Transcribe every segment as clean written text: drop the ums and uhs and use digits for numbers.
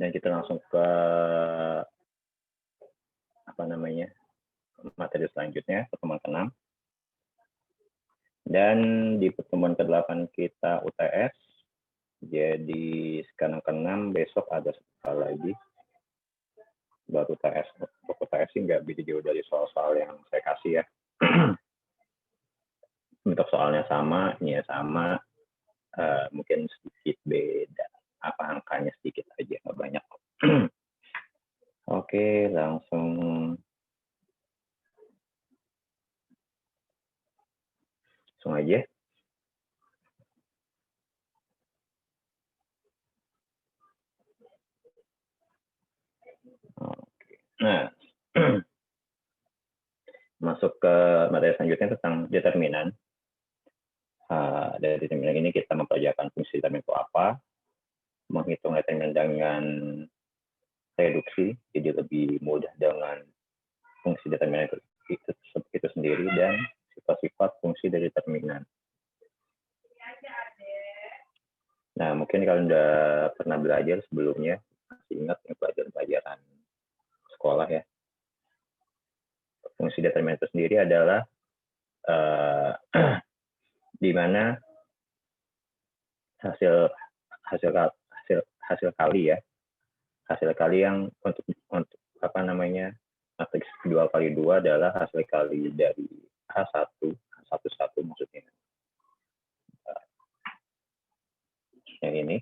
Dan kita langsung ke materi selanjutnya, pertemuan ke-6. Dan di pertemuan ke-8 kita UTS. Jadi sekarang ke-6, besok ada sekali lagi. Baru UTS. Untuk UTS sih nggak beda jauh dari soal-soal yang saya kasih ya. Untuk soalnya sama, ini ya sama. Mungkin sedikit beda. Apa angkanya sedikit aja, nggak banyak. Oke, langsung aja. Oke. Nah, masuk ke materi selanjutnya tentang determinan. Dari determinan ini kita mempelajari fungsi determinan itu apa, menghitung determinan dengan reduksi, jadi lebih mudah dengan fungsi determinan itu sendiri, dan sifat-sifat fungsi dari determinan. Nah, mungkin kalau udah pernah belajar sebelumnya, masih ingat pelajaran sekolah ya. Fungsi determinan itu sendiri adalah di mana hasil kali yang untuk matriks 2x2 adalah hasil kali dari H1 maksudnya. Yang ini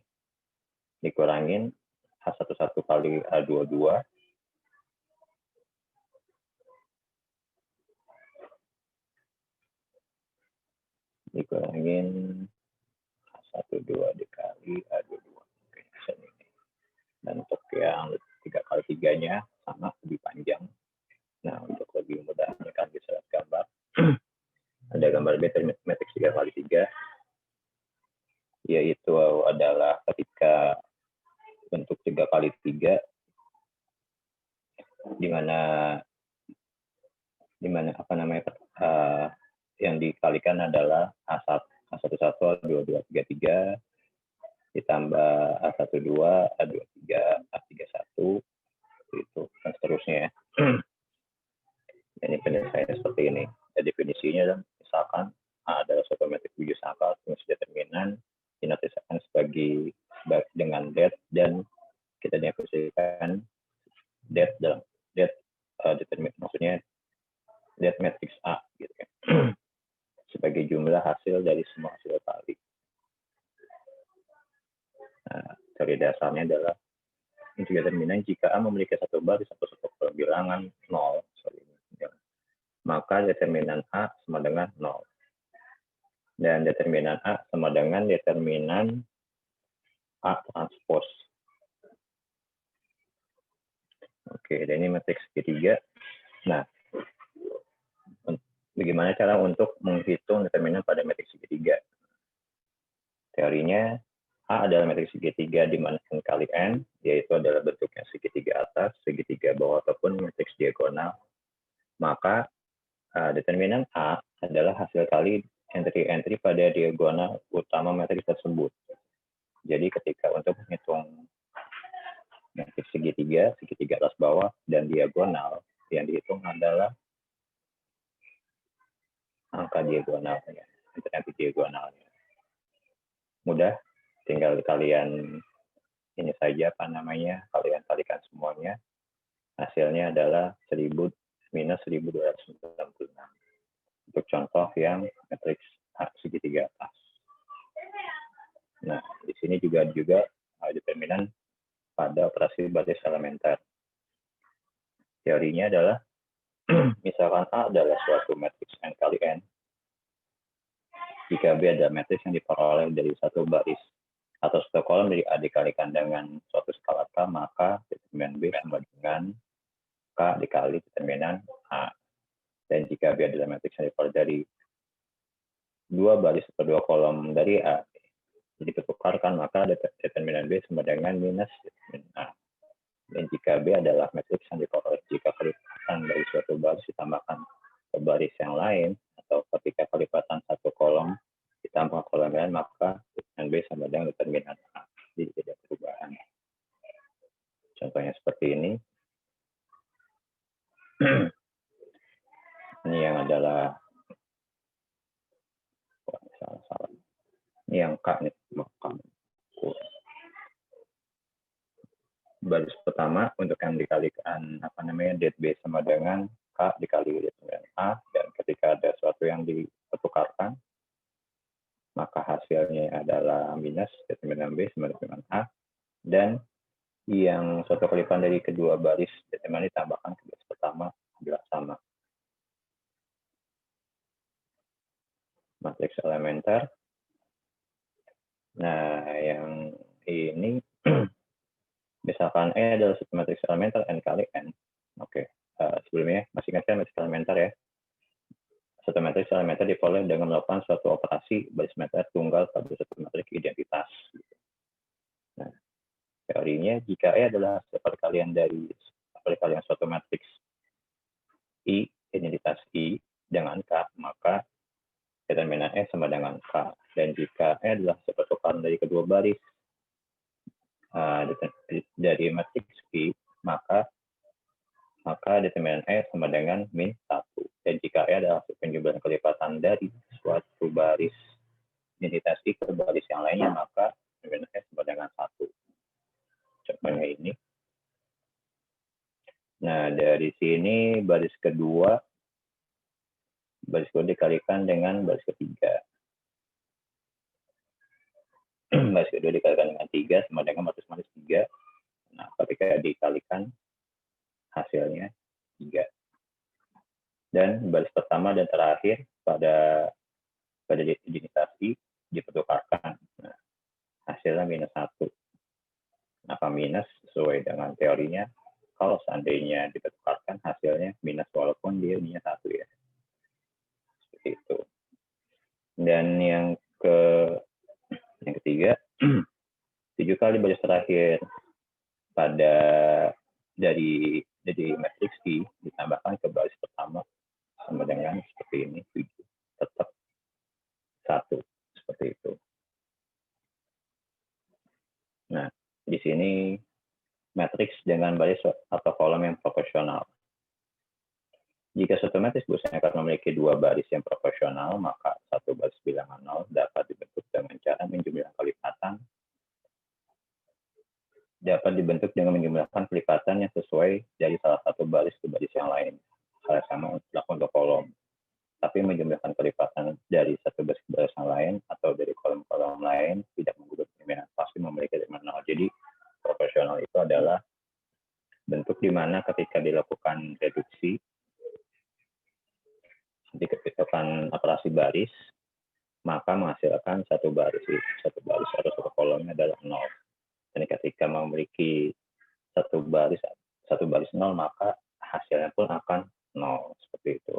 dikurangin H11 kali H22 dikurangin H12 dikali H22. Oke, ini. Dan untuk yang 3x3-nya sama, lebih panjang. Nah, untuk lebih mudahnya kan bisa lihat gambar. Ada gambar matriks 3x3, yaitu adalah ketika bentuk 3x3, di mana yang dikalikan adalah H11, H22, H23, ditambah H12, H23, H31, itu dan seterusnya. Ini penyelesaiannya seperti ini. Definisinya misalkan adalah suatu matriks 7 angka fungsi determinan dinotiskan sebagai dengan det, dan kita definisikan det dalam det determinan, maksudnya det matriks A gitu kan. Sebagai jumlah hasil dari semua hasil kali. Nah, teori dasarnya adalah determinan jika A memiliki satu baris atau satu kolom bilangan 0, maka determinan A sama dengan 0. Dan determinan A sama dengan determinan A transpos. Oke, dan ini matriks segitiga. Nah, bagaimana cara untuk menghitung determinan pada matriks segitiga? Teorinya, A adalah matriks segitiga di mana N kali N, yaitu adalah bentuknya segitiga atas, segitiga bawah, ataupun matriks diagonal. Maka determinan A adalah hasil kali entry-entry pada diagonal utama matriks tersebut. Jadi ketika untuk menghitung matriks segitiga atas bawah, dan diagonal, yang dihitung adalah angka diagonalnya, entry diagonalnya. Mudah, tinggal kalian ini saja kalian kalikan semuanya. Hasilnya adalah 1000 minus 1296. Untuk contoh yang matriks segitiga atas. Nah, di sini juga determinan pada operasi basis elementer. Teorinya adalah misalkan A adalah suatu matriks N kali N, jika B adalah matriks yang diperoleh dari satu baris atau satu kolom dari A dikalikan dengan suatu skala K, maka determinan B sama dengan K dikali determinan A. Dan jika B adalah matriks yang diperoleh dari dua baris atau dua kolom dari A, jadi ditukarkan, maka determinan B sama dengan minus determinan A. Dan jika B adalah matriks yang diperoleh jika kelipatan dari suatu baris ditambahkan ke baris yang lain, atau ketika kelipatan satu kolom ditambah kolom lain, maka determinan B sama dengan determinan A. Jadi tidak perubahan. seperti ini. Ini yang adalah salah. Ini yang K nih, baris pertama untuk yang dikalikan det B sama dengan K dikali determinan A, dan ketika ada sesuatu yang ditukarkan maka hasilnya adalah minus determinan B sama determinan A, dan yang suatu kalipan dari kedua baris determinan ditambahkan ke baris pertama adalah sama. Matriks elementer. Nah, yang ini misalkan E adalah satu matriks elementer N kali N. Oke, sebelumnya masih ingat kan matriks elementer ya? Satu matriks elementer diperoleh dengan melakukan suatu operasi baris meter tunggal pada satu matriks identitas. Nah, teorinya jika E adalah seperkalian dari perkalian suatu matriks I, identitas I dengan K, maka determinan E sama dengan K. Dan jika E adalah sepertukaran dari kedua baris dari matriks I, maka determinan E sama dengan min 1. Dan jika E adalah penjumlahan kelipatan dari suatu baris identitas I ke baris yang lainnya, maka determinan E sama dengan 1. Contohnya ini. Nah, dari sini baris kedua dikalikan dengan baris ketiga. Baris kedua dikalikan dengan 3 sama dengan matriks 3. Nah, ketika dikalikan hasilnya 3. Dan baris pertama dan terakhir pada identitas I dipertukarkan. Nah, hasilnya minus 1. Kenapa minus? Sesuai dengan teorinya, kalau seandainya dipertukarkan hasilnya minus walaupun dia minus 1 ya. Seperti itu. Dan yang ketiga, 7 kali baris terakhir pada dari matriks I ditambahkan ke baris pertama sama dengan seperti ini, 7. Tetap 1. Seperti itu. Nah, di sini matriks dengan baris atau kolom yang proporsional. Jika suatu matriks busanya akan memiliki dua baris yang proporsional, maka satu baris bilangan 0 dapat dibentuk dengan cara menjumlahkan kelipatan yang sesuai dari salah satu baris ke baris yang lain. Hal sama untuk kolom. Tapi menjumlahkan kelipatan dari satu baris ke baris yang lain atau dari kolom-kolom lain tidak mengubah determinan, pasti memiliki determinan 0. Jadi proporsional itu adalah bentuk di mana ketika dilakukan reduksi, dilakukan operasi baris, maka menghasilkan satu baris atau satu kolomnya adalah 0. Dan ketika memiliki satu baris 0, maka hasilnya pun akan 0. Seperti itu.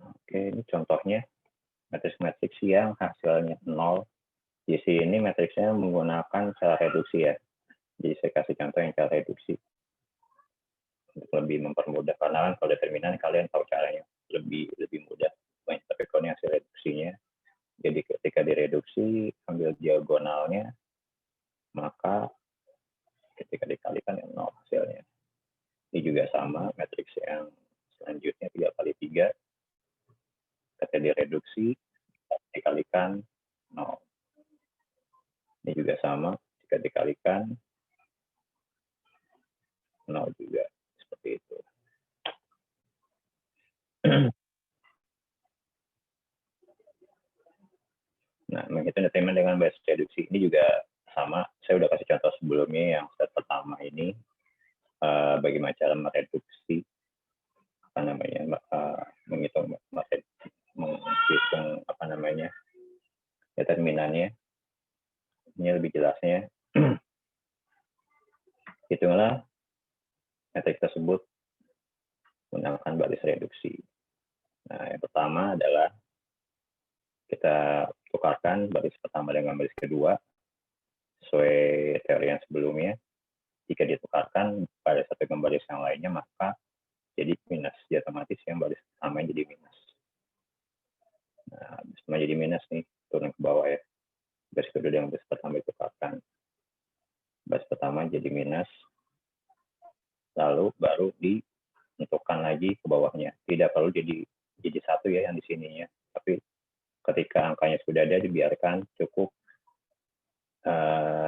Oke, ini contohnya matriks yang hasilnya 0. Di sini matriksnya menggunakan cara reduksi ya. Jadi saya kasih contoh yang cara reduksi untuk lebih mempermudah, karena kan kalau determinan kalian tahu caranya lebih mudah. Tapi kalau ini hasil reduksinya, jadi ketika direduksi ambil diagonalnya, maka ketika dikalikan yang 0 hasilnya. Ini juga sama matriks yang selanjutnya 3 kali 3. Ketika direduksi dikalikan 0. Ini juga sama, jika dikalikan 0 juga. Seperti itu. Nah, menghitung determinan dengan basis reduksi ini juga sama. Saya udah kasih contoh sebelumnya yang step pertama ini, bagaimana cara mereduksi menghitung determinannya. Ini lebih jelasnya. Hitunglah matriks tersebut menggunakan baris reduksi. Nah, yang pertama adalah kita tukarkan baris pertama dengan baris kedua sesuai teori yang sebelumnya. Jika ditukarkan baris satu dengan baris yang lainnya, maka jadi minus. Jadi otomatis yang baris pertama jadi minus. Nah, semua jadi minus nih, turun ke bawah ya. Baris kedua dengan baris pertama ditukarkan. Baris pertama jadi minus, lalu baru ditentukan lagi ke bawahnya. Tidak perlu jadi 1 ya yang di sininya, tapi ketika angkanya sudah ada dibiarkan cukup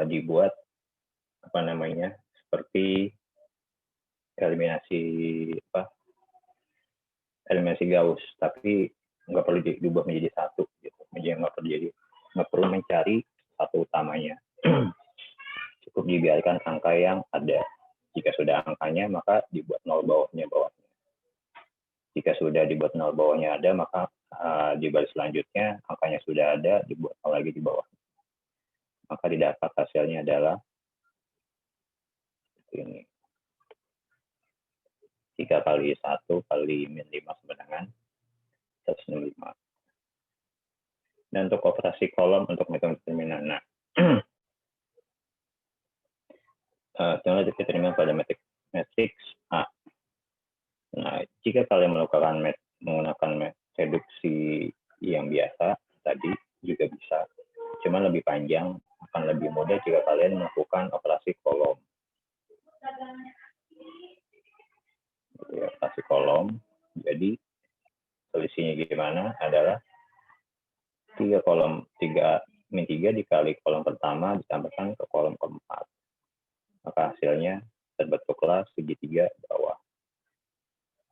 dibuat seperti eliminasi Gauss, tapi nggak perlu diubah menjadi 1 gitu. Nggak perlu mencari satu utamanya. Cukup dibiarkan angka yang ada. Jika sudah angkanya, maka dibuat 0 bawahnya. Jika sudah dibuat 0 bawahnya ada, maka di baris selanjutnya angkanya sudah ada, dibuat 0 lagi di bawah. Maka didapat hasilnya adalah ini. 3 kali 1 kali min 5 sama dengan 165. Dan untuk operasi kolom untuk metode determinan. Nah, contoh determinan pada matriks A. Nah, jika kalian menggunakan reduksi yang biasa tadi juga bisa, cuma lebih panjang, akan lebih mudah jika kalian melakukan operasi kolom. Operasi kolom, jadi solusinya gimana? Adalah 3 dikali kolom pertama ditambahkan ke kolom keempat. Maka hasilnya terbentuklah segitiga bawah.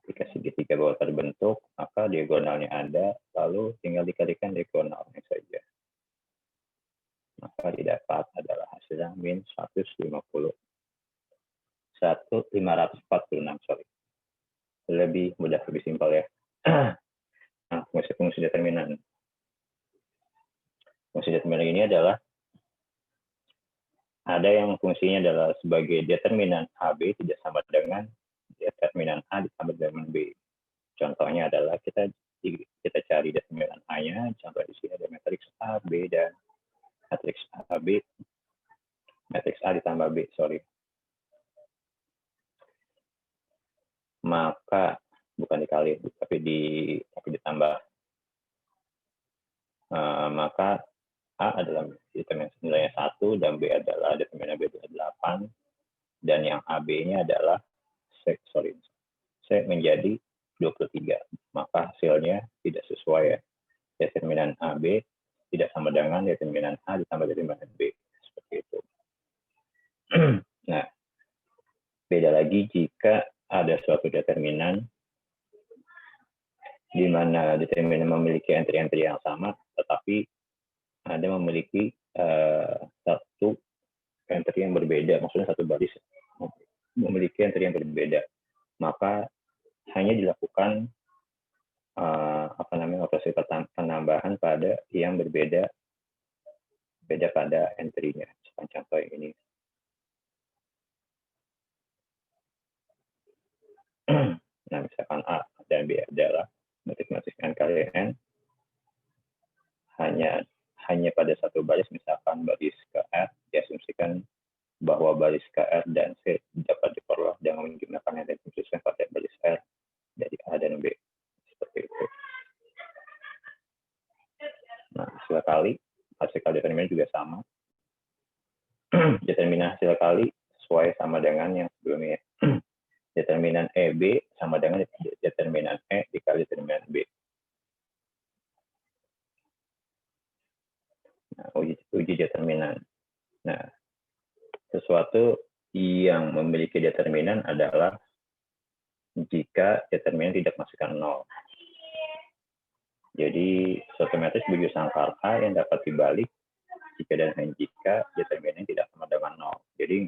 Jika segitiga bawah terbentuk, maka diagonalnya ada, lalu tinggal dikalikan diagonalnya saja. Maka didapat adalah hasilnya min 546, sorry. Lebih mudah, lebih simpel ya. Nah, fungsi determinan. Fungsi determinan ini adalah ada yang fungsinya adalah sebagai determinan AB tidak sama dengan determinan A ditambah dengan B. Contohnya adalah kita cari determinan A-nya, contoh di sini ada matriks A, B, dan matriks A, B, matriks A ditambah B, sorry. Maka bukan dikali, tapi ditambah. Maka A adalah determinan nilainya 1 dan B adalah determinan B adalah 8 dan yang AB-nya adalah C menjadi 23. Maka hasilnya tidak sesuai ya. Determinan AB tidak sama dengan determinan A ditambah determinan B. Seperti itu. Nah, beda lagi jika ada suatu determinan di mana determinan memiliki entry-entry yang sama, tetapi ada memiliki satu entry yang berbeda, maksudnya satu baris memiliki entry yang berbeda, maka hanya dilakukan operasi penambahan pada yang berbeda pada entry-nya. Contoh yang ini. Nah, misalkan A dan B adalah matematik N kali N, hanya pada satu baris, misalkan baris KR, diasumsikan bahwa baris KR dan C dapat diperoleh dengan menggunakan yang dikhususkan pada baris R dari A dan B. Seperti itu. Nah, hasil kali determinan juga sama. Determinan hasil kali sesuai sama dengan yang sebelumnya. Determinan EB sama dengan determinan E dikali determinan B. Nah, uji determinan. Nah, sesuatu yang memiliki determinan adalah jika determinan tidak masukkan 0. Jadi, suatu matriks berjumlah sangkarta yang dapat dibalik jika dan hanya jika determinan tidak sama dengan 0. Jadi,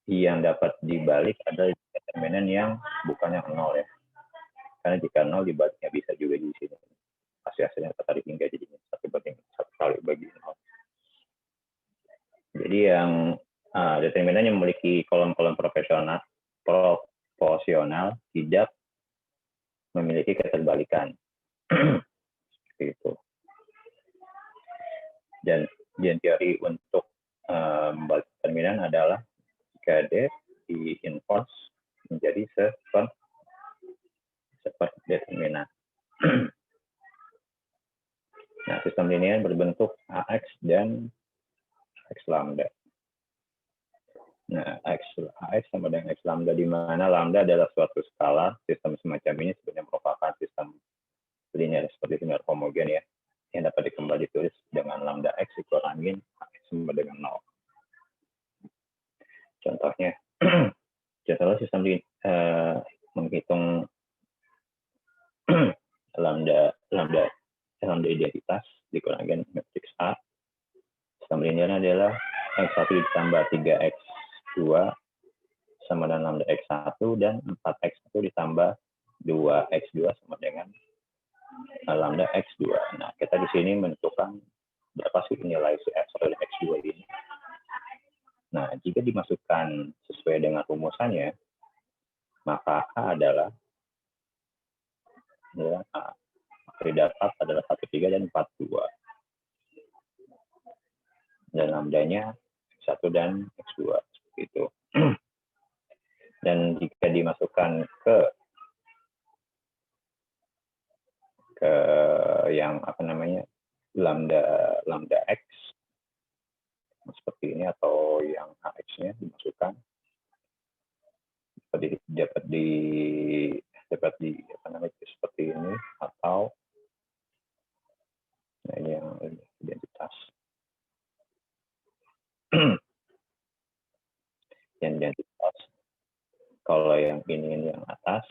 yang dapat dibalik adalah determinan yang bukan yang 0 ya. Karena jika 0 dibaliknya bisa juga di sini. Hasilnya tertarik hingga jadinya 1 kali bagi 0. Jadi yang determinan yang memiliki kolom-kolom proporsional tidak memiliki keterbalikan. Seperti itu. Dan teori untuk membalik determinan adalah jika D di inverse menjadi seperti determinan. Nah, Nah, sistem linear berbentuk AX dan X lambda. Nah, AX sama dengan X lambda, di mana lambda adalah suatu skala. Sistem semacam ini sebenarnya merupakan sistem linear seperti linear homogen ya, yang dapat kembali ditulis dengan lambda X dikurangin AX sama dengan 0. Contohnya, contohnya sistem menghitung lambda identitas dikurangin matriks A. Sistem linear adalah X1 ditambah 3X2 sama dengan lambda X1 dan 4X1 ditambah 2X2 sama dengan lambda X2. Nah, kita di sini menentukan berapa sih nilai si X1 dan X2 ini. Nah, jika dimasukkan sesuai dengan rumusannya, maka A adalah nilai A. Maka didapat adalah 13 dan 42. Dan lambdanya X1 dan X2 seperti itu. Dan jika dimasukkan ke yang apa namanya lambda X seperti ini, atau yang AX-nya dimasukkan dapat di apa namanya seperti ini, atau nah ini yang identitas yang identitas. Kalau yang ini yang atas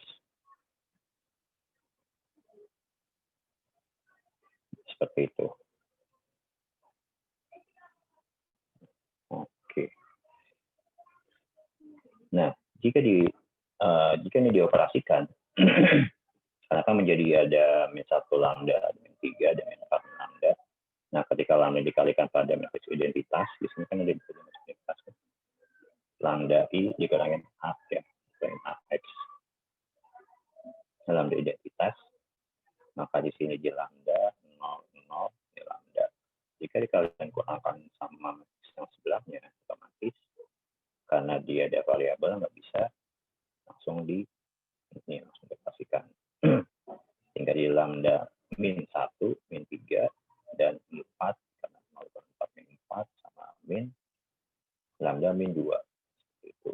seperti itu. Oke. Nah, jika ini dioperasikan, akan menjadi ada min 1 lambda, min 3, dan min 4 lambda. Nah, ketika lambda dikalikan pada matriks identitas, di sini kan ada matriks identitas. Lambda I dikurangin A ya, dikurangin AX. Lambda identitas, maka di sini di lambda 0, 0, di lambda. Jika dikalikan kurangkan sama matriks yang sebelahnya, otomatis karena dia ada variabel nggak bisa langsung langsung dikasihkan. Sehingga di lambda min 1, min 3, dan 4, karena 0 per 4 min 4 sama min lambda min 2. Itu.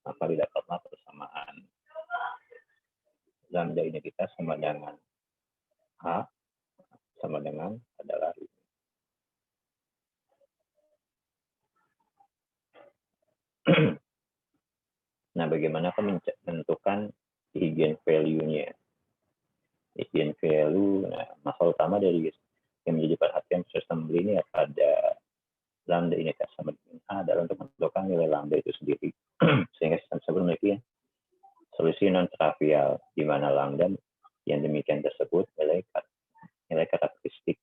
Maka didapatlah persamaan lambda identitas sama dengan A sama dengan adalah ini. Nah, bagaimana menentukan eigenvalue-nya? Eigenvalue, nah, masalah utama dari yang menjadi perhatian sistem linear pada lambda identitas sama dengan A adalah untuk menentukan nilai lambda itu sendiri. Sehingga sistem tersebut memiliki solusi non-trivial, di mana lambda yang demikian tersebut nilai karakteristik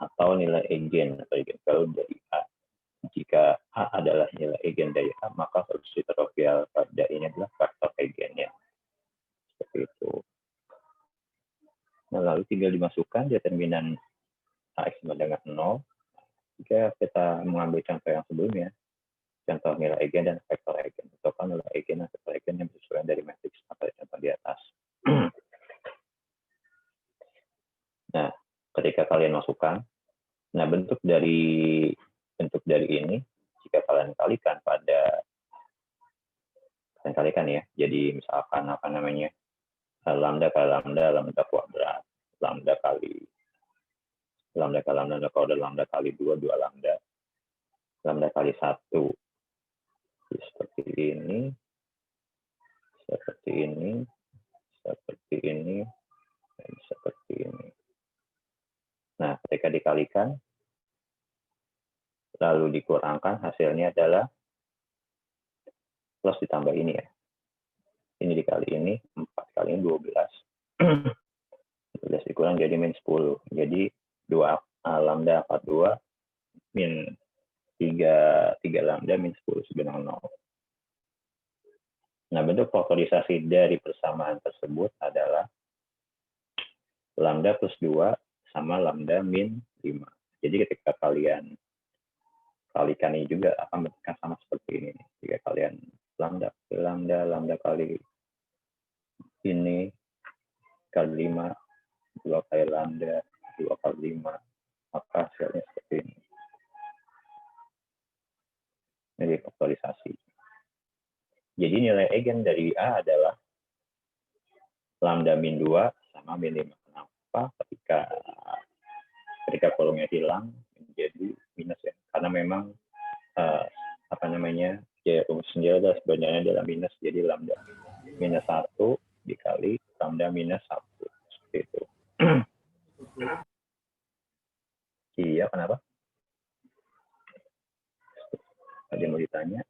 atau nilai eigen atau eigenvalue dari A. Jika A adalah nilai eigen dari A, maka solusi trivial pada ini adalah faktor eigennya. Seperti itu. Nah, lalu tinggal dimasukkan determinan AX sama dengan 0. Jika kita mengambil contoh yang sebelumnya, contoh nilai eigen dan faktor eigen, atau nilai eigen dan faktor eigen yang sesuai dari matriks atau contoh di atas. Nah, ketika kalian masukkan, nah bentuk dari ini, jika kalian kalikan ya, jadi misalkan apa namanya, lambda kali lambda kuadrat, lambda kali lambda kuadrat, lambda kali 2 lambda kali 1. Seperti ini, dan seperti ini. Nah, ketika dikalikan, lalu dikurangkan, hasilnya adalah plus ditambah ini ya. Ini dikali ini, 4 kali ini 12. 12 dikurang jadi min 10. Jadi 2 lambda 42 min 3 lambda min 10 sama 0. Nah, bentuk faktorisasi dari persamaan tersebut adalah lambda plus 2 sama lambda min 5. Jadi ketika kalian kalikan ini juga akan bentuknya sama seperti ini. Jika kalian lambda kali ini kali 5, 2 2 kali lambda 2 kali 5, maka hasilnya seperti ini. Ini faktorisasi. Jadi nilai eigen dari A adalah lambda min 2 sama min 5. Kenapa? Ketika kolomnya hilang menjadi minus ya. Karena memang rumus sendiri adalah sebenarnya adalah minus. Jadi lambda minus 1 dikali lambda minus 1. Seperti itu. Iya, kenapa? Ada yang mau ditanya?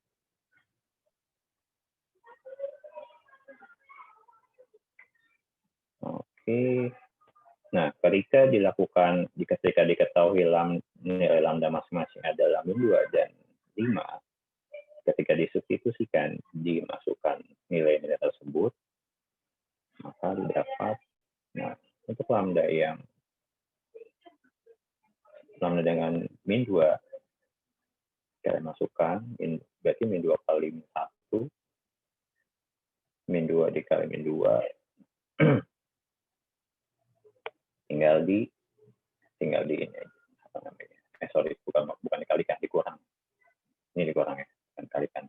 Oke. Nah, ketika diketahui nilai lambda masing-masing adalah min 2 dan 5, ketika disubstitusikan, dimasukkan nilai-nilai tersebut, maka didapat, nah, untuk lambda dengan min 2, kita masukkan, berarti min 2 kali min 1, min 2 dikali min 2, tinggal di ini aja, apa namanya? Bukan dikalikan, dikurang. Ini dikurang ya, bukan kalikan.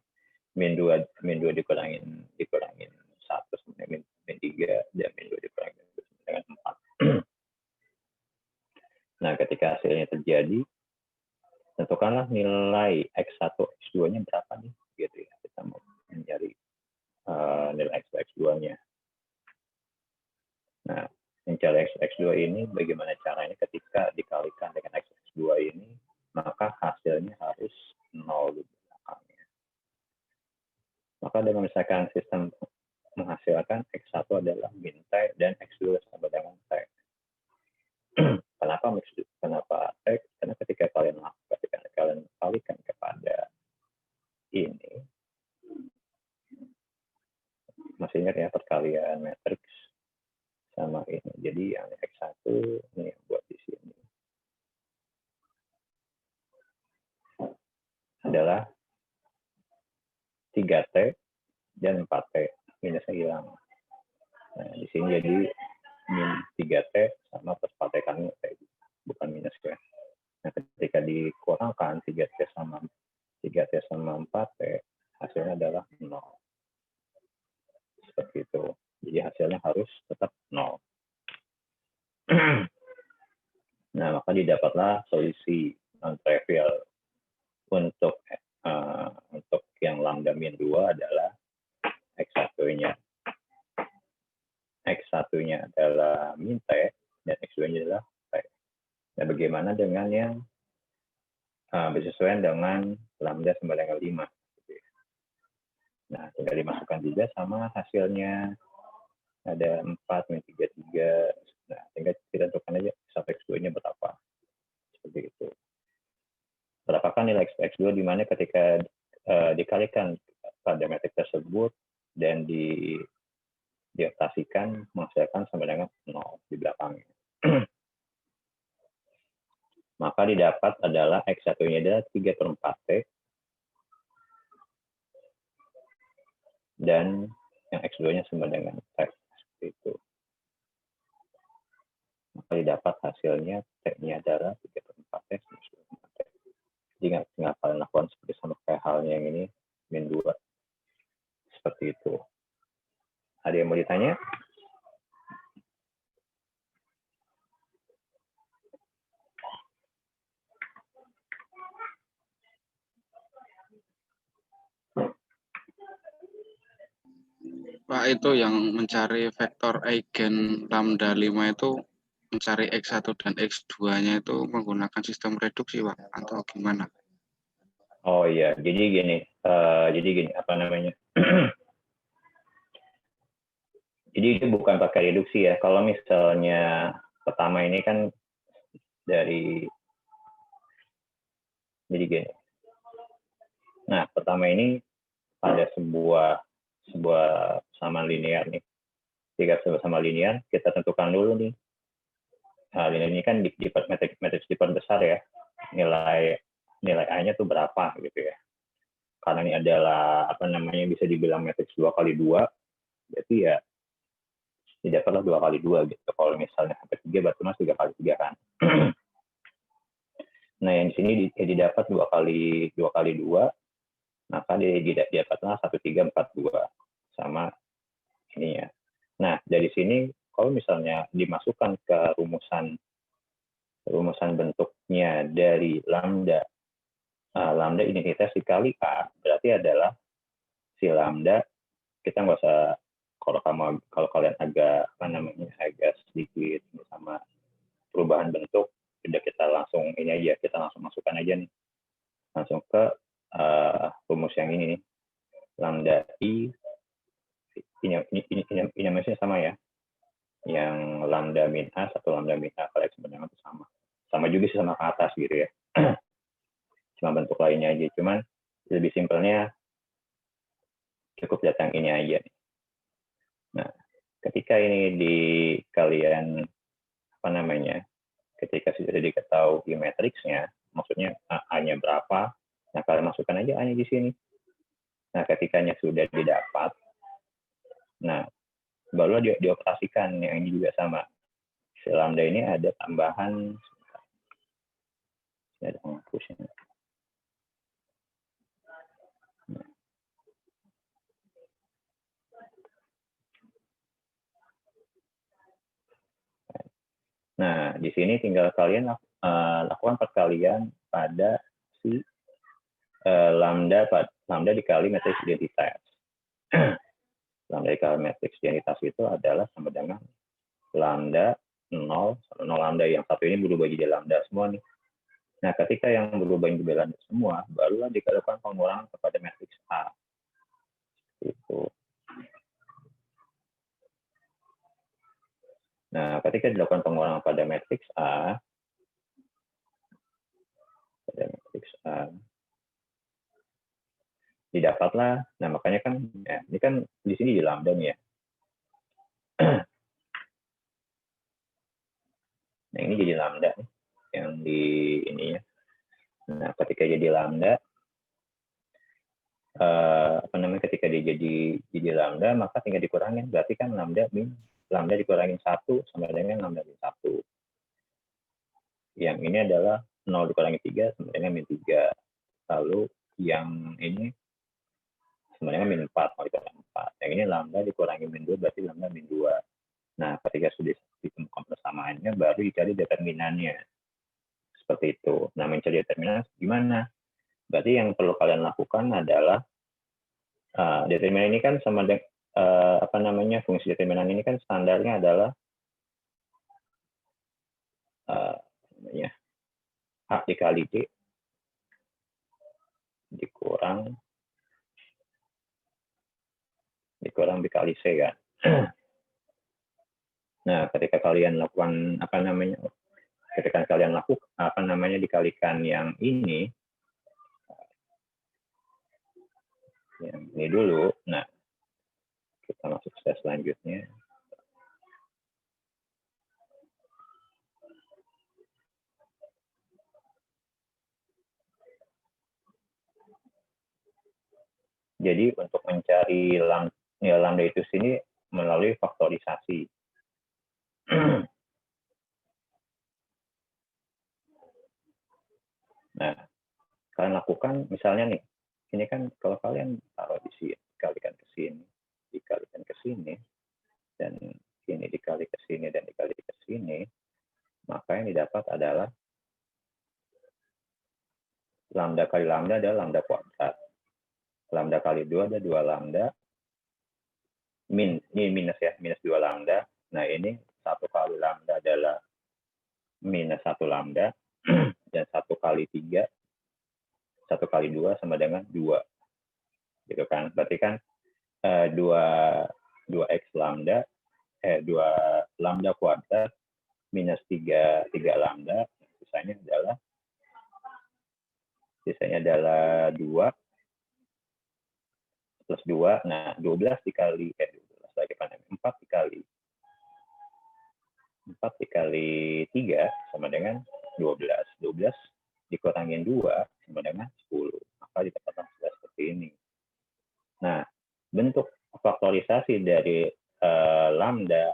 Min 2 dikurangin 1 sama min 3 dan min 2 dikurangin dengan 4. Nah, ketika hasilnya terjadi, tentukanlah nilai X1, X2-nya berapa nih, gitu ya. Kita mau mencari nilai X1, X2-nya. Nah, mencari X2 ini bagaimana caranya? Ketika dikalikan dengan X2 ini, maka hasilnya harus 0 di belakangnya. Maka dengan misalkan sistem menghasilkan X1 adalah min T dan X2 sama dengan T. Kenapa T? Karena ketika kalian kalikan kepada ini, masih ingat ya perkalian matriks sama ini. Jadi yang X1 ini yang buat di sini adalah 3T dan 4T, minusnya hilang. Nah, di sini jadi min 3T sama plus 4T kan bukan minus ya. Nah, ketika dikurangkan 3T sama 4T, hasilnya adalah 0. Seperti itu. Jadi hasilnya harus tetap 0. Nah, maka didapatlah solusi non-trivial untuk yang lambda min 2 adalah X1-nya. X1-nya adalah min T dan X2-nya adalah T. Nah, bagaimana dengan yang bersesuaian dengan lambda sama dengan 5? Nah, tinggal dimasukkan juga sama hasilnya. Ada 4 min 3, 3. Nah, tinggal kita tentukan aja X1, X2-nya berapa. Seperti itu. Berapakah nilai X2 di mana ketika dikalikan pada metrik tersebut dan dioperasikan menghasilkan sama dengan 0 di belakangnya. Maka didapat adalah X1-nya adalah 3/4T dan yang X2-nya sama dengan T. Seperti itu. Maka didapat hasilnya T-nya adalah 3/4T sama 2/4T. Jadi nggak kalian lakukan seperti sama kayak halnya yang ini, min 2. Seperti itu. Ada yang mau ditanya? Pak, itu yang mencari vektor eigen lambda 5 itu mencari X1 dan X2-nya itu menggunakan sistem reduksi, Pak, atau gimana? Oh iya, jadi gini, apa namanya? Jadi itu bukan pakai reduksi ya. Kalau misalnya pertama ini kan jadi gini. Nah, pertama ini pada sebuah sama linear nih. Jika sama linear, kita tentukan dulu nih. Nah, linear ini kan di matriks diperbesar ya. Nilai A-nya tuh berapa gitu ya. Karena ini adalah apa namanya bisa dibilang matriks 2 kali 2, berarti ya didapatlah 2 kali 2 gitu. Kalau misalnya sampai 3 berarti mas 3 kali 3 kan. Nah yang di sini didapat 2 kali 2, maka didapatlah 1, 3, 4, 2 sama ini ya. Nah dari sini kalau misalnya dimasukkan ke rumusan bentuknya dari lambda identitas dikali A, berarti adalah si lambda, kita nggak usah, kalau kalian agak agak sedikit sama perubahan bentuk, udah kita langsung ini aja, kita langsung masukkan aja nih, langsung ke rumus yang ini nih, lambda i ini namanya sama ya, yang lambda min a, 1 lambda min a kali x itu sama juga sih sama ke atas gitu ya. Cuma bentuk lainnya aja, cuman lebih simpelnya cukup datang ini aja. Nah, ketika ini di kalian ketika sudah diketahui matriksnya, maksudnya A-nya berapa, nah kalian masukkan aja A-nya di sini. Nah, ketikanya sudah didapat, nah baru dioperasikan. Yang ini juga sama. Si lambda ini ada tambahan, ada penghapusnya. Nah, di sini tinggal kalian lakukan perkalian pada si lambda dikali matriks identitas. Lambda dikali matriks identitas itu adalah sama dengan lambda 0 lambda, yang satu ini berubah jadi lambda semua nih. Nah, ketika yang berubah jadi lambda semua, barulah dilakukan pengurangan kepada matriks A. Itu. Nah, ketika dilakukan pengurangan pada matriks A, didapatlah. Nah, makanya kan ya, ini kan di sini di lambda nih ya. Nah, ini jadi lambda nih, yang di ini ya. Nah, ketika jadi lambda, ketika dia jadi lambda, maka tinggal dikurangin. Berarti kan lambda dikurangin 1 sama dengan lambda min 1. Yang ini adalah 0 dikurangi 3 sama dengan min 3. Lalu yang ini sama dengan min 4, mau dikurangi 4. Yang ini lambda dikurangi min 2, berarti lambda min 2. Nah, ketika sudah ditemukan persamaannya, baru dicari determinannya. Seperti itu. Nah, mencari determinan gimana? Berarti yang perlu kalian lakukan adalah determinan ini kan sama dengan fungsi determinan ini kan standarnya adalah A dikali D dikurang dikali C kan. Nah, ketika kalian lakukan dikalikan yang ini dulu. Nah, kita masuk ke step selanjutnya. Jadi untuk mencari nilai lambda itu sini melalui faktorisasi. Nah, kalian lakukan misalnya nih, ini kan kalau kalian taruh di sini, dikalikan ke sini, dan ini dikali ke sini dan dikali ke sini, maka yang didapat adalah lambda kali lambda adalah lambda kuadrat. Lambda kali 2 ada 2 lambda. Ini minus 2 lambda. Nah, ini 1 kali lambda adalah minus 1 lambda. Dan 1 kali 3, 1 kali 2 sama dengan 2. Gitu kan. Berarti kan 2x lambda, 2 lambda kuadrat minus 3 lambda. Sisanya adalah 2 plus 2, nah 12 dikali 4 dikali 3 sama dengan 12. 12 dikurangin 2 sama dengan 10. Maka didapatkan seperti ini. Nah, bentuk faktorisasi dari lambda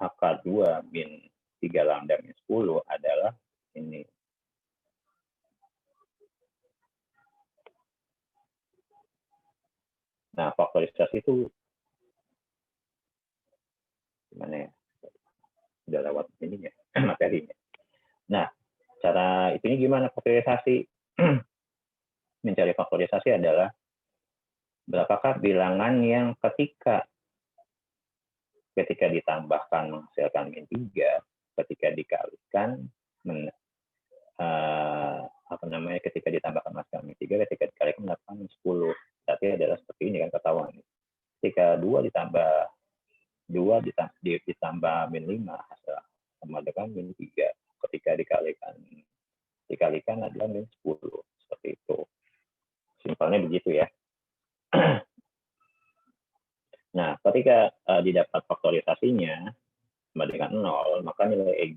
AK2 min 3 lambda min 10 adalah ini. Nah, faktorisasi itu gimana ya? Udah lewat ininya, materinya. Nah, cara ini gimana faktorisasi? Mencari faktorisasi adalah berapakah bilangan yang ketika ditambahkan menghasilkan min 3, ketika dikalikan ketika ditambahkan menghasilkan min 3, ketika dikalikan mendapatkan min 10. Berarti adalah seperti ini kan ketahuan. Ketika 2 ditambah min 5 hasil sama dengan min 3. Ketika dikalikan adalah min 10. Seperti itu. Simpelnya begitu ya. Nah, ketika didapat faktorisasinya sama dengan 0, maka nilai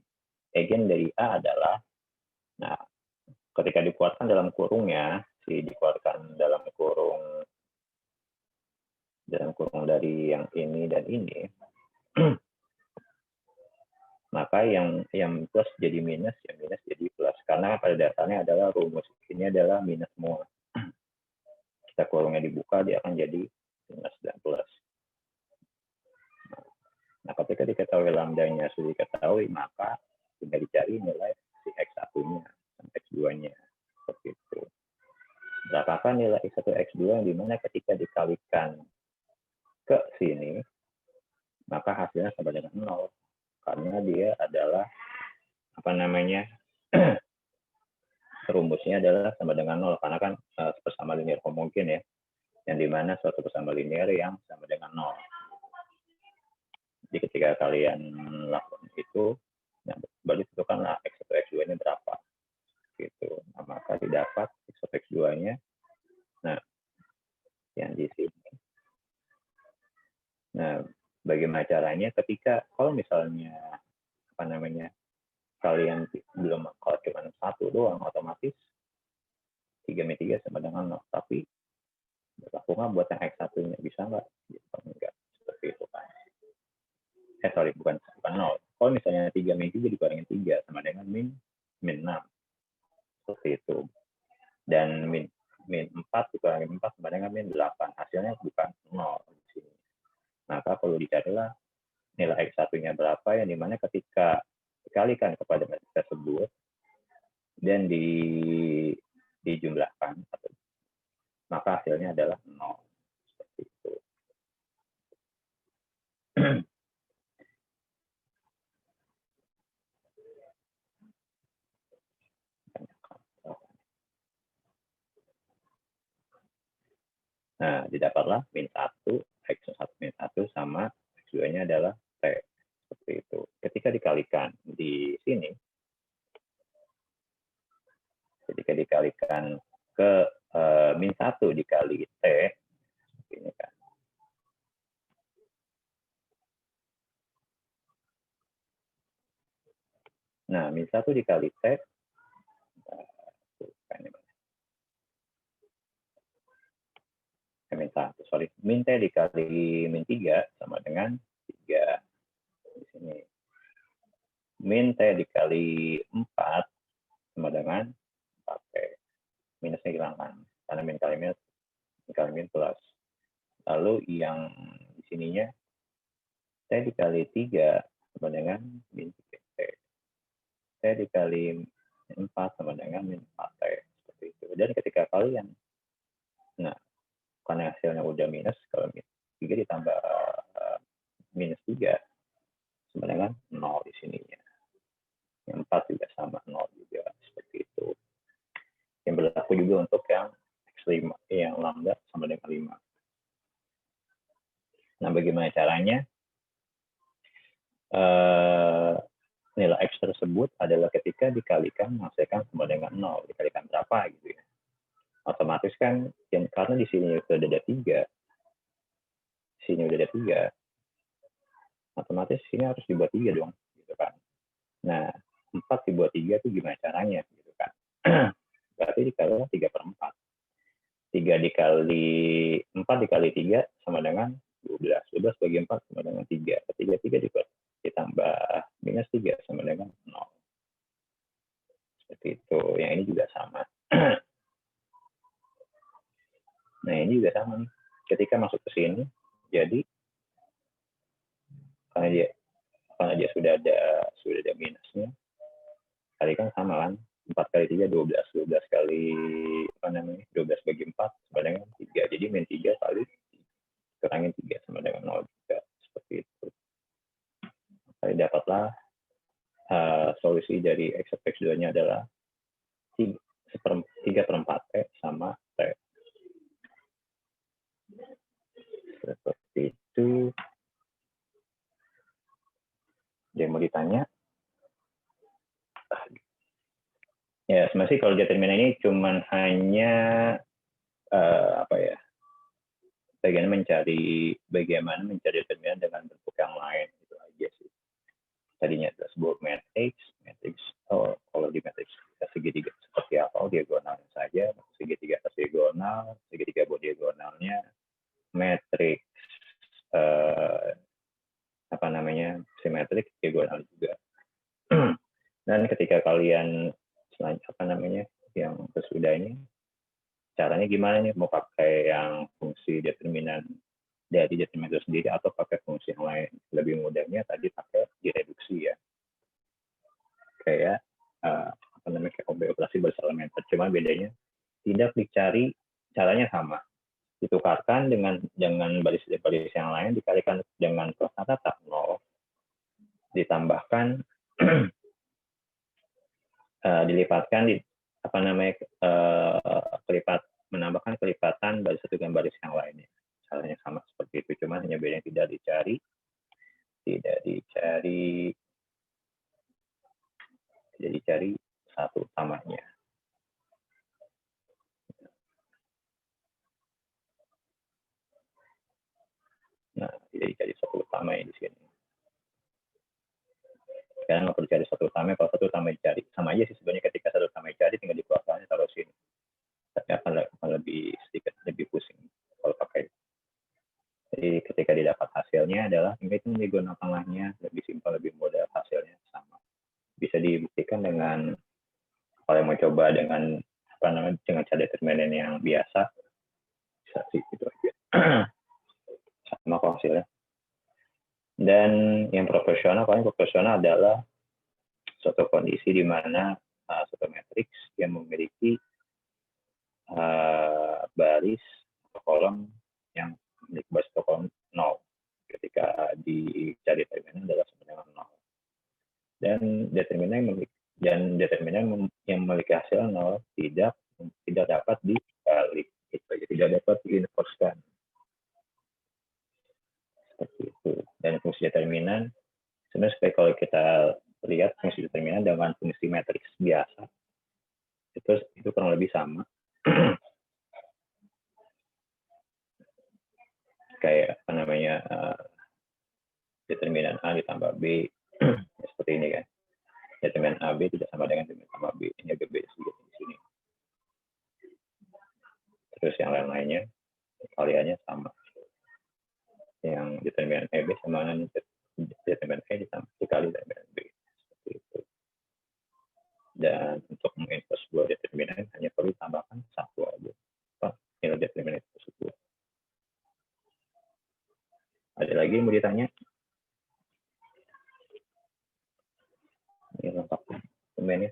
eigen dari A adalah, nah, ketika dikeluarkan dalam kurungnya, dikeluarkan dalam kurung dari yang ini dan ini, maka yang plus jadi minus, yang minus jadi plus. Karena pada dasarnya adalah rumus ini adalah minus semua. Kita kurungnya dibuka, dia akan jadi minus dan plus. Nah, ketika diketahui lambdanya sudah diketahui, maka tinggal dicari nilai si X1-nya dan X2-nya. Seperti itu. Berapakah nilai X1 X2 yang dimana ketika dikalikan ke sini, maka hasilnya sama dengan 0. Karena dia adalah, rumusnya adalah sama dengan 0. Karena kan bersama linear homogin ya. Yang dimana suatu bersama linear yang sama dengan 0. Jadi ketika kalian lakukan itu, nah, baru tentukanlah X1 X2 ini berapa. Gitu. Nah, maka didapat X1 X2-nya. Nah, yang di sini. Nah, bagaimana caranya ketika kalau misalnya kalian belum, kalau cuma satu doang otomatis 3 min 3 sama dengan 0. Tapi berlaku nggak buat yang X1-nya? Bisa nggak? Enggak. Seperti itu kan. Bukan 0. Kalau misalnya 3 min 3 dikurangin 3 sama dengan min 6. Seperti itu. Dan min 4 dikurangin 4 sama dengan min 8. Hasilnya bukan 0 di sini. Maka perlu dicarilah nilai X1-nya berapa, yang dimana ketika dikalikan kepada matriks tersebut dan dijumlahkan, maka hasilnya adalah 0. Seperti itu. Nah, didapatlah min 1, X1 min 1 sama X2-nya adalah T. Seperti itu. Ketika dikalikan di sini, ketika dikalikan ke min 1 dikali T, ini kan. Nah, min 1 dikali T, min T dikali min 3 sama dengan 3. Di sini. Min T dikali 4 sama dengan 4T. Minusnya hilangkan. Karena min kali min plus. Lalu yang di sininya, T dikali 3 sama dengan min 3T. T dikali 4 sama dengan min 4T. Seperti itu. Dan ketika kalian, nah, karena hasilnya udah minus, kalau min 3 ditambah minus 3 sama dengan 0 di sininya. Yang 4 juga sama 0 juga. Seperti itu. Yang berlaku juga untuk yang X5, yang lambda sama dengan 5. Nah, bagaimana caranya? Nilai X tersebut adalah ketika dikalikan menghasilkan sama dengan 0. Dikalikan berapa gitu ya. Otomatis kan, karena di sini sudah ada 3, sini udah ada 3, otomatis sini harus dibuat 3 dong, gitu kan. Nah, 4 dibuat 3 itu gimana caranya, gitu kan. Berarti dikalikan 3/4. 3 dikali 4 dikali 3 sama dengan 12. 12 bagi 4 sama dengan 3. Ketiga 3 ditambah minus 3 sama dengan 0. Seperti itu. Yang ini juga sama. Nah, ini juga sama nih. Ketika masuk ke sini, jadi karena dia sudah ada minusnya, kalikan sama kan, 4 kali 3 12, 12 kali 12 bagi 4 sama dengan 3. Jadi min 3 kali kurangin 3 sama dengan 0 juga. Seperti itu. Kali dapatlah solusi dari x satu x 2 nya adalah 3/4 T sama T. Seperti itu. Dia mau ditanya. Ya, sebenarnya kalau determinan ini cuman hanya bagaimana mencari determinan dengan bentuk yang lain, itu aja sih. Tadinya tersebut matrix kalau di matrix segitiga seperti apa, diagonalnya saja, segitiga atas diagonal, segitiga bawah diagonalnya, matrix simetrik diagonal juga. Dan ketika kalian yang sesudahnya, caranya gimana nih, mau pakai yang fungsi determinan dari determinan itu sendiri atau pakai fungsi yang lain. Lebih mudahnya tadi pakai direduksi ya, kayak kayak operasi berelementer, cuma bedanya tidak dicari, caranya sama, ditukarkan dengan baris-baris yang lain, dikalikan dengan kosakata 0, ditambahkan dilipatkan menambahkan kelipatan baris satu dengan baris yang lainnya. Caranya sama seperti itu, cuma hanya bedanya tidak dicari satu utamanya. Nah, tidak dicari satu utamanya di sini. Sekarang nggak perlu cari satu utamanya, kalau satu utamanya dicari, sama aja sih sebenarnya, ketika satu utamanya dicari tinggal dikeluarkannya taruh sini. Tapi akan lebih sedikit lebih pusing kalau pakai. Jadi ketika didapat hasilnya adalah itu diagonal tengahnya, lebih simpel, lebih mudah, hasilnya sama. Bisa dibuktikan dengan kalau yang mau coba dengan dengan cara determinan yang biasa, bisa sih itu aja. Sama kok hasilnya. Dan yang proporsional adalah suatu kondisi di mana suatu matriks yang memiliki baris atau kolom yang memiliki baris atau kolom 0 ketika dicari determinan adalah sama dengan 0. Dan determinan yang memiliki hasil 0 tidak dapat dibalik, tidak dapat diinverskan. Seperti itu. Dan fungsi determinan sebenarnya kalau kita lihat fungsi determinan dengan fungsi matriks biasa itu kurang lebih sama. Kayak determinan A ditambah B seperti ini kan. Determinan AB tidak sama dengan determinan tambah B, ini agak beda sedikit di sini. Terus yang lain-lainnya kaliannya sama. Yang determinan EB sama dengan determinan E ditambah dikali determinan B. Seperti itu. Dan untuk menginvers sebuah determinan hanya perlu tambahkan satu aja. Nilai determinan tersebut. Ada lagi yang mau ditanya? Ini lengkap temennya.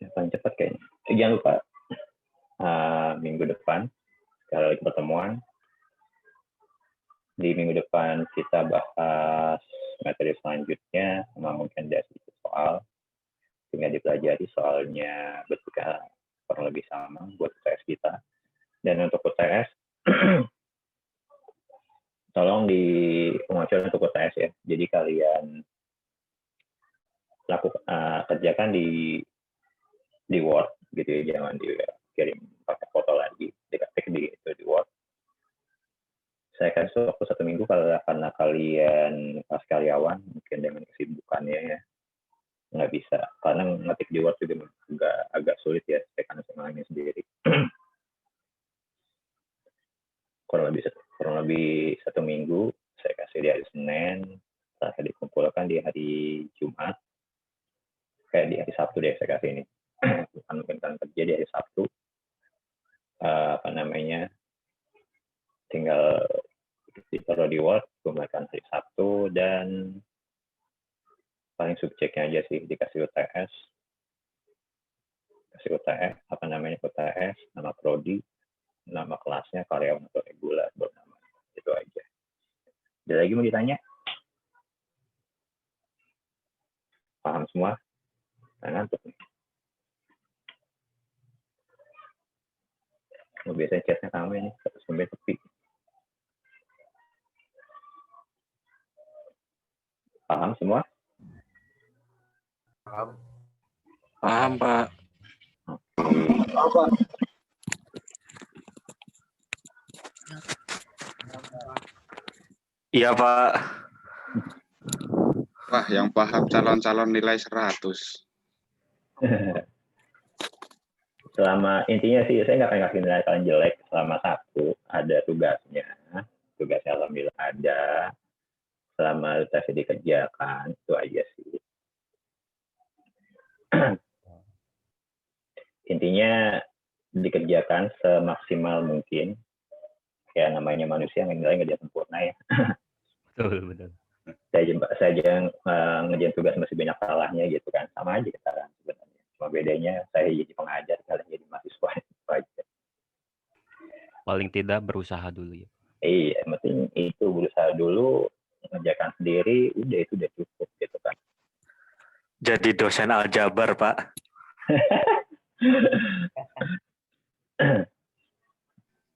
Yang paling cepat kayaknya. Jangan lupa minggu depan sekali lagi pertemuan. Di minggu depan kita bahas materi selanjutnya, sama mungkin ada sedikit soal tinggal dipelajari, soalnya bentuknya kurang lebih sama buat UTS kita. Dan untuk UTS tolong di penguasaan untuk UTS ya, jadi kalian kerjakan di Word gitu ya, jangan dikirim pakai foto lagi, diketik di Word. Saya kasih waktu 1 minggu karena kalian pas karyawan mungkin dengan kesibukannya ya nggak bisa, karena ngetik di Word juga agak sulit ya, saya kan semuanya sendiri. kurang lebih 1 minggu saya kasih di hari Senin, terakhir dikumpulkan di hari Jumat, kayak di hari Sabtu deh saya kasih ini. Bukan mungkin kan kerja di hari Sabtu, tinggal ditaruh di Word, gunakan hari Sabtu, dan paling subjeknya aja sih dikasih UTS, UTS, nama prodi, nama kelasnya, karyawan atau reguler, bernama, itu aja. Ada lagi mau ditanya? Paham semua? Ngantuk nih. Biasanya chatnya kamu ini, sampai tepi. Paham semua? Paham, Pak. Iya, Pak. Wah, yang paham calon-calon nilai 100. Selama intinya sih saya nggak akan kasih nilai kalian jelek selama satu ada tugasnya alhamdulillah ada, selama tes dikerjakan itu aja sih. Intinya dikerjakan semaksimal mungkin, kayak namanya manusia nilai nggak sempurna ya. Betul. Saya aja ngerjain tugas masih banyak salahnya gitu kan, sama aja kita kan sebenarnya. Cuma bedanya saya jadi pengajar, kalian jadi mahasiswa itu aja. Paling tidak berusaha dulu ya. Iya, yang penting itu berusaha dulu, mengerjakan sendiri, udah itu udah cukup gitu kan. Jadi dosen aljabar, Pak.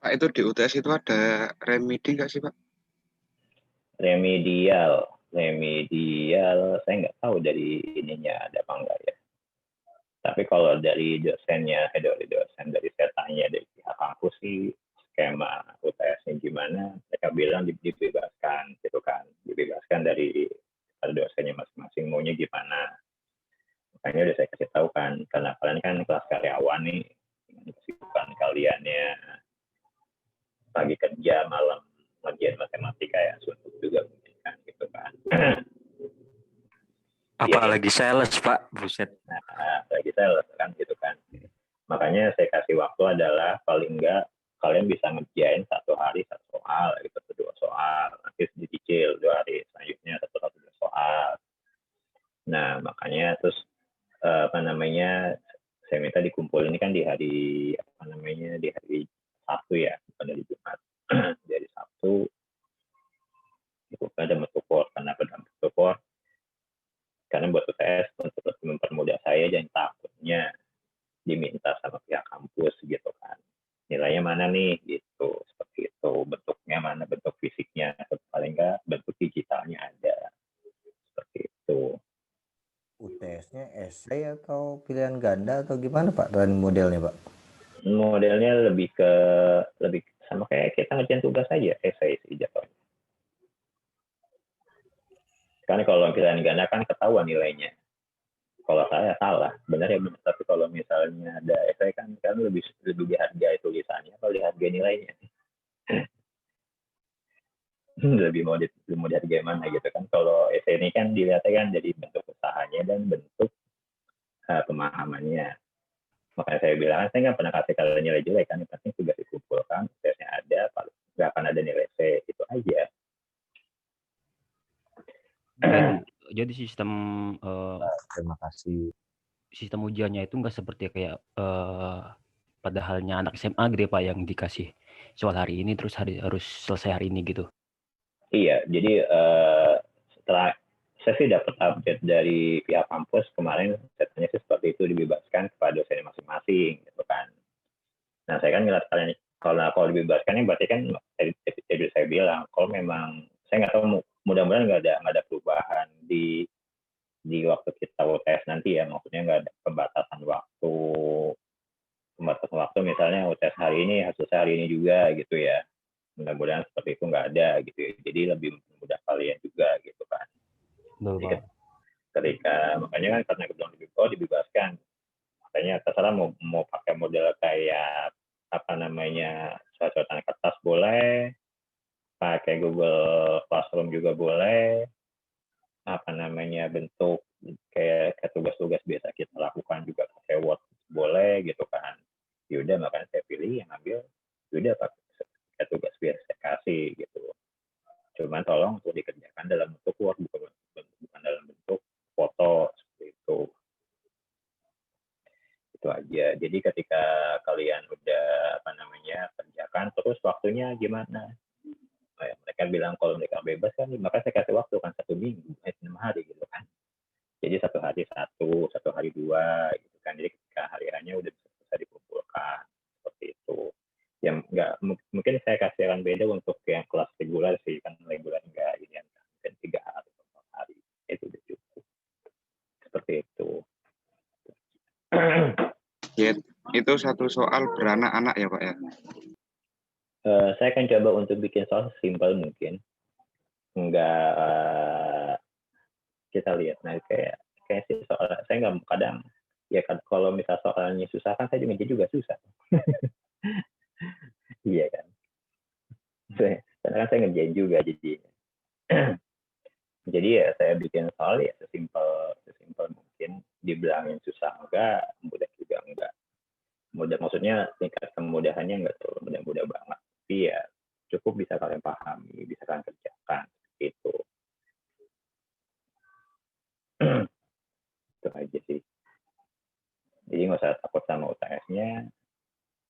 Pak, itu di UTS itu ada remedi nggak sih, Pak? Remedial, saya nggak tahu dari ininya ada apa enggak ya. Tapi kalau dari dosennya, dari saya tanya dari pihak kampus sih, skema UTS-nya gimana, mereka bilang dibebaskan gitu kan, dibebaskan dari dosennya masing-masing maunya gimana. Makanya udah saya kasih tahu kan, karena kalian kan kelas karyawan nih, kesibukan kaliannya pagi kerja, malam ngerjain matematika ya, suntuk juga mungkin kan gitu kan. Apalagi sales, Pak. Buset. Nah, lagi sales kan gitu kan. Makanya saya kasih waktu adalah paling enggak kalian bisa ngerjain satu hari satu soal gitu, dua soal, nanti dicicil 2 hari selanjutnya satu soal. Nah makanya terus saya minta dikumpulin ini kan di hari di hari Sabtu ya, bukan dari Jumat. Dari Sabtu ada support, karena buat UTS untuk mempermudah saya dan takutnya diminta sama pihak kampus gitu kan, nilainya mana nih gitu, seperti itu, bentuknya mana, bentuk fisiknya, atau paling enggak bentuk digitalnya ada, seperti itu. UTS-nya esai atau pilihan ganda atau gimana Pak dan modelnya Pak? Modelnya lebih sama kayak kita ngerjain tugas aja, esai sih jatuhnya. Kan kalau pilihan ganda kan ketahuan nilainya. Kalau saya salah, benar ya benar. Tapi kalau misalnya ada esai kan lebih dihargai tulisannya atau dihargai nilainya. lebih mau dihargai mana gitu kan. Kalau esai ini kan dilihatnya kan jadi bentuk usahanya dan bentuk pemahamannya. Makanya saya bilang, saya nggak pernah kasih kalian nilai jelek kan, yang penting sudah dikumpulkan, tesnya ada, nggak akan ada nilai C, itu aja. Jadi sistem Terima kasih. Sistem ujiannya itu nggak seperti kayak pada halnya anak SMA gitu ya, Pak, yang dikasih soal hari ini terus harus selesai hari ini gitu. Iya, jadi setelah saya sih dapat update dari pihak kampus kemarin, katanya sih seperti itu, dibebaskan kepada dosen masing-masing gitu kan. Nah saya kan ngeliat kalian, kalau dibebaskan ini berarti kan tadi saya bilang, kalau memang saya nggak tahu, mudah-mudahan nggak ada perubahan di waktu kita UTS nanti ya, maksudnya nggak ada pembatasan waktu misalnya UTS hari ini harus selesai hari ini juga gitu ya, mudah-mudahan seperti itu nggak ada gitu ya, jadi lebih mudah kalian juga gitu kan. Jadi, ketika makanya kan karena belum dibebaskan, makanya terserah mau pakai model kayak cocokan kertas boleh, pakai Google Classroom juga boleh, apa namanya, bentuk kayak tugas-tugas biasa kita lakukan juga pakai Word boleh gitu kan. Ya udah, makanya saya pilih yang ambil, ya udah pakai tugas biasa saya kasih gitu. Cuman tolong untuk dikerjakan dalam bentuk Word, bukan dalam bentuk foto seperti itu. Itu aja. Jadi ketika kalian udah apa namanya kerjakan, terus waktunya gimana? Kayak mereka bilang kalau mereka bebas kan, maka saya kasih waktu kan 1 minggu, 6 hari gitu kan. Jadi 1 hari 2 gitu kan. Jadi ketika hari-harinya udah bisa dikumpulkan seperti itu. Yang enggak mungkin saya kasih yang beda untuk yang kelas reguler sih, kan reguler enggak ini yang mungkin 3 hari atau 4 hari itu udah cukup. Seperti itu. Ya, itu satu soal beranak-anak ya Pak ya. Saya akan coba untuk bikin soal simpel mungkin. Enggak, kita lihat. Nah, kayak sih soal saya nggak kadang ya kan kalau misal soalnya susah kan saya juga susah. Iya kan. Karena kan saya ngerjain juga jadi. Jadi ya saya bikin soal ya sesimpel mungkin. Dibilangin susah enggak, mudah juga enggak. Mudah maksudnya tingkat kemudahannya enggak terlalu mudah banget. Tapi ya cukup bisa kalian pahami, bisa kalian kerjakan gitu. Itu aja sih. Jadi nggak usah takut sama UTS-nya,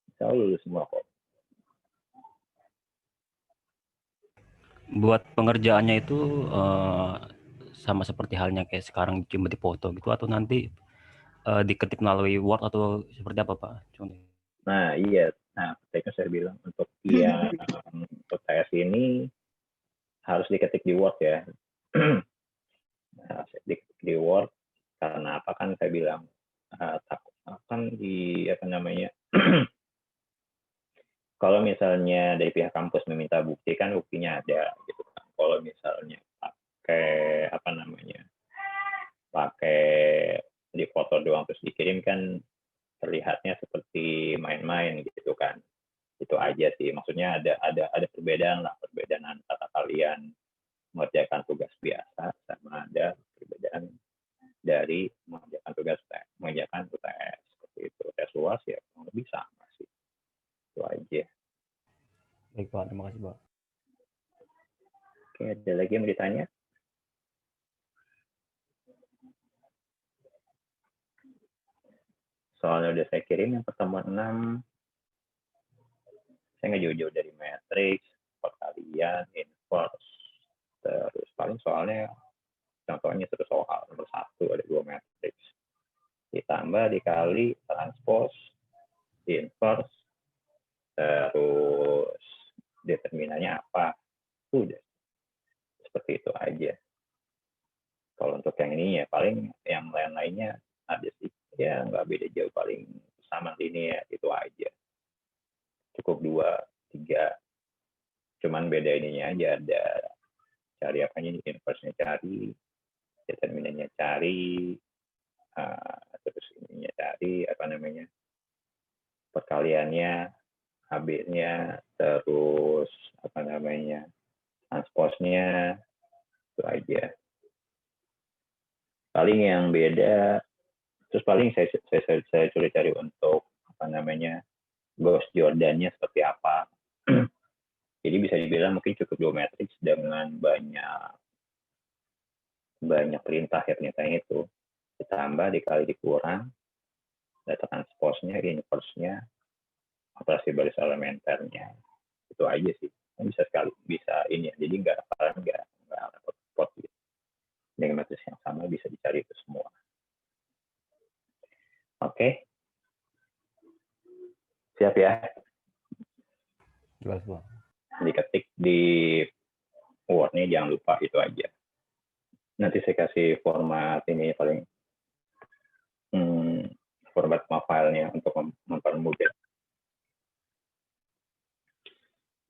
bisa lulus semua kok. Buat pengerjaannya itu sama seperti halnya kayak sekarang cuma dipoto gitu, atau nanti diketik melalui Word atau seperti apa Pak? Nah iya, nah ketika saya bilang untuk yang UTS ini harus diketik di Word ya. Nah, diketik di Word karena apa kan saya bilang takut akan di apa namanya kalau misalnya dari pihak kampus meminta bukti kan buktinya ada gitu kan. Kalau misalnya pakai apa namanya pakai di foto doang terus dikirim kan terlihatnya seperti main-main gitu kan. Itu aja sih, maksudnya ada perbedaan antara kalian mengerjakan tugas biasa sama ada perbedaan dari mengerjakan UTS seperti itu. Tes luas ya kurang lebih sama sih. Itu aja. Baik Pak, terima kasih Pak. Oke, ada lagi yang mau ditanya? Soalnya udah saya kirim yang pertemuan 6. Saya nggak jauh-jauh dari matrix, perkalian, inverse, terus paling soalnya contohnya satu soal nomor 1 ada 2 matrix ditambah dikali transpose, inverse, terus determinannya apa, udah seperti itu aja. Kalau untuk yang ini ya paling yang lain-lainnya ada sih ya nggak beda jauh, paling sama ini ya itu aja, cukup 2, 3, cuman beda ininya aja, ada cari apanya, inverse-nya cari, determinannya cari, terus ininya cari apa namanya perkaliannya, AB-nya, terus apa namanya transpose-nya, itu aja. Paling yang beda, terus paling saya cari untuk apa namanya Gauss Jordan-nya seperti apa. Jadi bisa dibilang mungkin cukup 2 matrix dengan banyak perintah ya, perintahnya itu ditambah dikali dikurang data transpose-nya, inverse-nya, operasi baris elementernya, itu aja sih. Bisa sekali, bisa ini ya, jadi nggak repot gitu. Dengan matriks yang sama bisa dicari itu semua. Oke. Siap ya? Jelas Pak. Diketik di Word-nya jangan lupa, itu aja. Nanti saya kasih format ini paling format filenya untuk mempermudah.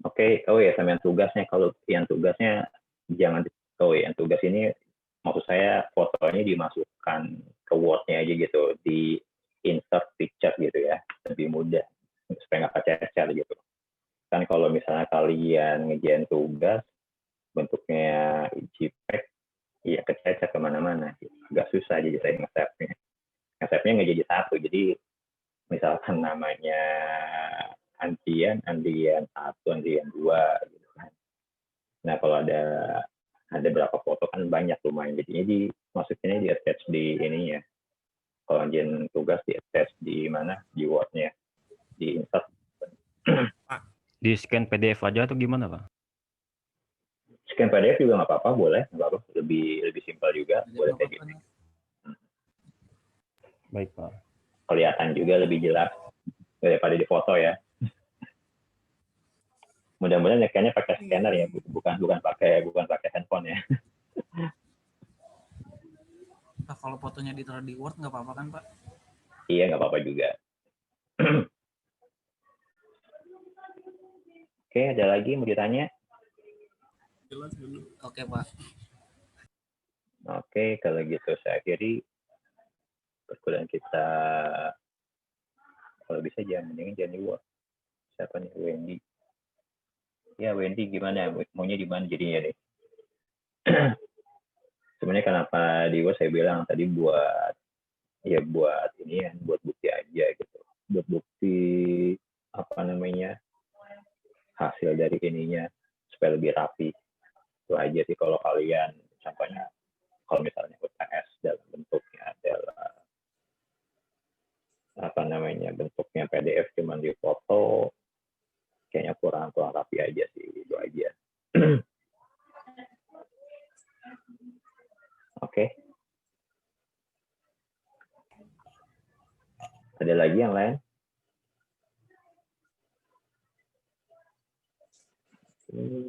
Oke, oh ya sama yang tugasnya, kalau yang tugasnya jangan, yang tugas ini maksud saya fotonya dimasukkan ke Word-nya aja gitu, di insert picture gitu ya, lebih mudah supaya nggak kececer gitu. Kan kalau misalnya kalian ngerjain tugas bentuknya JPEG, ya kececer stepnya nggak jadi satu. Jadi misalkan namanya antrian 1, antrian 2 gitu kan. Nah, kalau ada berapa foto kan banyak lumayan, jadinya masukinnya di attach di ininya. Kalau anjian tugas di attach di mana, di Word-nya, di insert. Di scan PDF aja atau gimana, Pak? Scan PDF juga nggak apa-apa, boleh, nggak apa-apa. Lebih simpel juga, boleh kayak gitu. Baik, Pak. Kelihatan juga lebih jelas daripada di foto ya. Mudah-mudahan kayaknya pakai scanner ya, bukan pakai handphone ya. Nah, kalau fotonya ditaruh di Word nggak apa-apa kan, Pak? Iya, nggak apa-apa juga. Oke, ada lagi mau ditanya? Jelas dulu. Oke, Pak. Oke, kalau gitu saya akhiri perkuliahan kita. Kalau bisa jangan di Word. Siapa nih? Wendy. Ya, Wendy gimana? Maunya di mana jadinya nih? Sebenarnya kenapa di Word saya bilang tadi buat ini ya, buat bukti aja gitu. Buat bukti hasil dari ininya supaya lebih rapi. Itu aja sih kalau kalian contohnya kalau misalnya UTS dalam bentuknya adalah bentuknya PDF cuman di foto, kayaknya kurang rapi aja sih, itu aja. Oke. Ada lagi yang lain?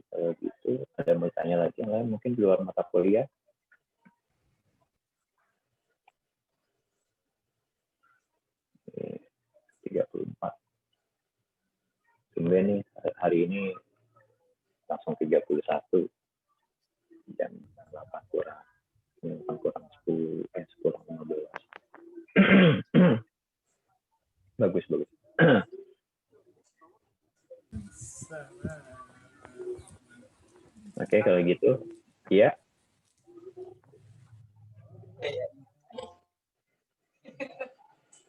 Kalau gitu ada mau tanya lagi yang lain mungkin di luar mata kuliah? Oke, 34. Kemudian nih hari ini langsung 31 jam 8 kurang 10 kurang 15. Bagus. Oke, kalau gitu iya.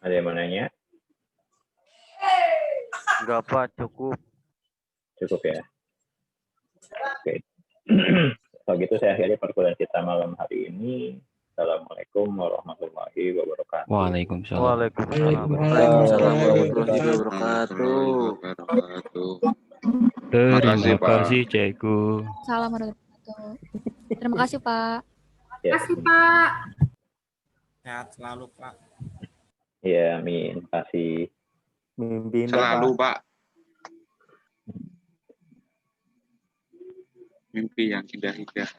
Ada yang mau nanya? Enggak, Pak, cukup. Cukup ya. Oke. Kalau gitu saya akhiri perkuliahan kita malam hari ini. Assalamualaikum warahmatullahi wabarakatuh. Waalaikumsalam. Waalaikumsalam warahmatullahi wabarakatuh. Terima kasih, Pak. kasih, Cekku. Salam warahmatullahi. Terima kasih, Pak. Ya. Kasih Pak. Sehat selalu, Pak. Ya, amin. Terima kasih. Mimpi indah, Selalu, Pak. Pak. Mimpi yang indah-indah.